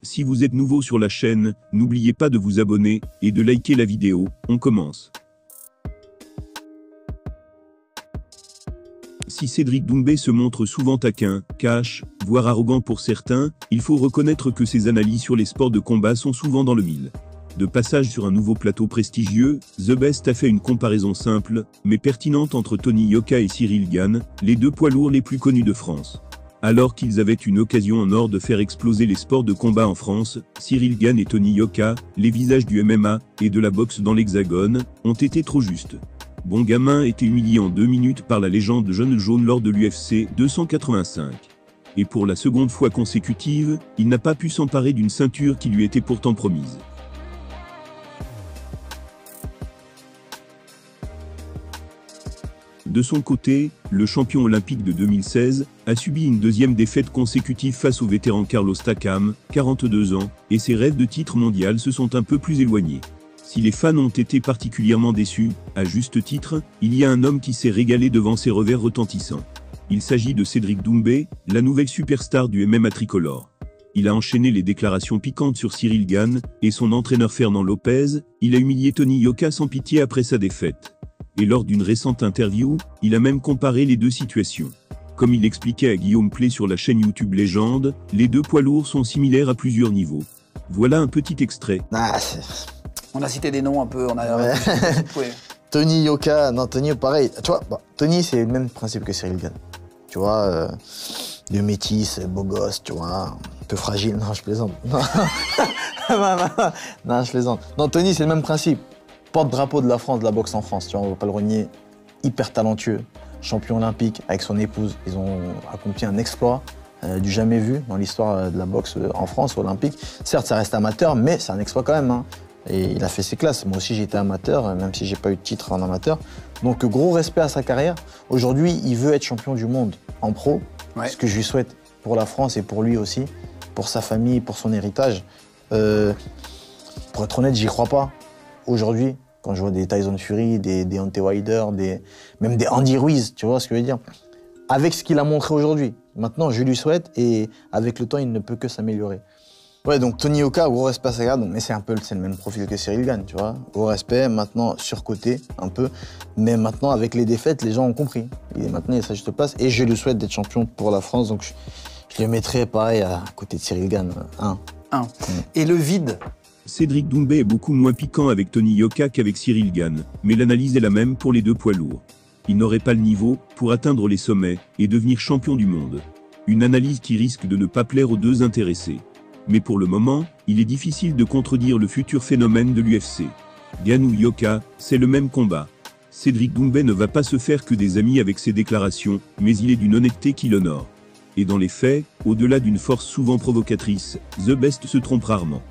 Si vous êtes nouveau sur la chaîne, n'oubliez pas de vous abonner et de liker la vidéo. On commence. Si Cédric Doumbé se montre souvent taquin, cash, voire arrogant pour certains, il faut reconnaître que ses analyses sur les sports de combat sont souvent dans le mille. De passage sur un nouveau plateau prestigieux, The Best a fait une comparaison simple, mais pertinente entre Tony Yoka et Cyril Gane, les deux poids lourds les plus connus de France. Alors qu'ils avaient une occasion en or de faire exploser les sports de combat en France, Cyril Gane et Tony Yoka, les visages du MMA et de la boxe dans l'Hexagone, ont été trop justes. Bon gamin était humilié en 2 minutes par la légende Jeune Jaune lors de l'UFC 285. Et pour la seconde fois consécutive, il n'a pas pu s'emparer d'une ceinture qui lui était pourtant promise. De son côté, le champion olympique de 2016 a subi une deuxième défaite consécutive face au vétéran Carlos Takam, 42 ans, et ses rêves de titre mondial se sont un peu plus éloignés. Si les fans ont été particulièrement déçus, à juste titre, il y a un homme qui s'est régalé devant ses revers retentissants. Il s'agit de Cédric Doumbé, la nouvelle superstar du MMA tricolore. Il a enchaîné les déclarations piquantes sur Cyril Gane et son entraîneur Fernand Lopez. Il a humilié Tony Yoka sans pitié après sa défaite. Et lors d'une récente interview, il a même comparé les deux situations. Comme il expliquait à Guillaume Play sur la chaîne YouTube Légende, les deux poids lourds sont similaires à plusieurs niveaux. Voilà un petit extrait. On a cité des noms un peu, on a... Ouais. Tony Yoka, non Tony pareil. Tu vois, Tony c'est le même principe que Cyril Gane. Tu vois, de métis, beau gosse, tu vois, un peu fragile. Non, je plaisante. Non, non, je plaisante. Non, Tony c'est le même principe. Porte-drapeau de la France, de la boxe en France, tu vois, on va pas le renier, hyper talentueux, champion olympique avec son épouse. Ils ont accompli un exploit du jamais vu dans l'histoire de la boxe en France, olympique. Certes, ça reste amateur, mais c'est un exploit quand même. Hein. Et il a fait ses classes. Moi aussi, j'étais amateur, même si j'ai pas eu de titre en amateur. Donc, gros respect à sa carrière. Aujourd'hui, il veut être champion du monde en pro, ce que je lui souhaite pour la France et pour lui aussi, pour sa famille, pour son héritage. Pour être honnête, j'y crois pas. Aujourd'hui, quand je vois des Tyson Fury, des Deontay Wilder, même des Andy Ruiz, tu vois ce que je veux dire? Avec ce qu'il a montré aujourd'hui. Maintenant, je lui souhaite et avec le temps, il ne peut que s'améliorer. Ouais, donc Tony Yoka, gros respect à sa carrière, mais c'est le même profil que Cyril Gane, tu vois. Gros respect, maintenant surcoté un peu, mais maintenant avec les défaites, les gens ont compris. Et maintenant, il a sa juste place et je lui souhaite d'être champion pour la France, donc je le mettrai pareil à côté de Cyril Gane, 1. Et le vide? Cédric Doumbé est beaucoup moins piquant avec Tony Yoka qu'avec Cyril Gane, mais l'analyse est la même pour les deux poids lourds. Il n'aurait pas le niveau pour atteindre les sommets et devenir champion du monde. Une analyse qui risque de ne pas plaire aux deux intéressés. Mais pour le moment, il est difficile de contredire le futur phénomène de l'UFC. Gane ou Yoka, c'est le même combat. Cédric Doumbé ne va pas se faire que des amis avec ses déclarations, mais il est d'une honnêteté qui l'honore. Et dans les faits, au-delà d'une force souvent provocatrice, The Best se trompe rarement.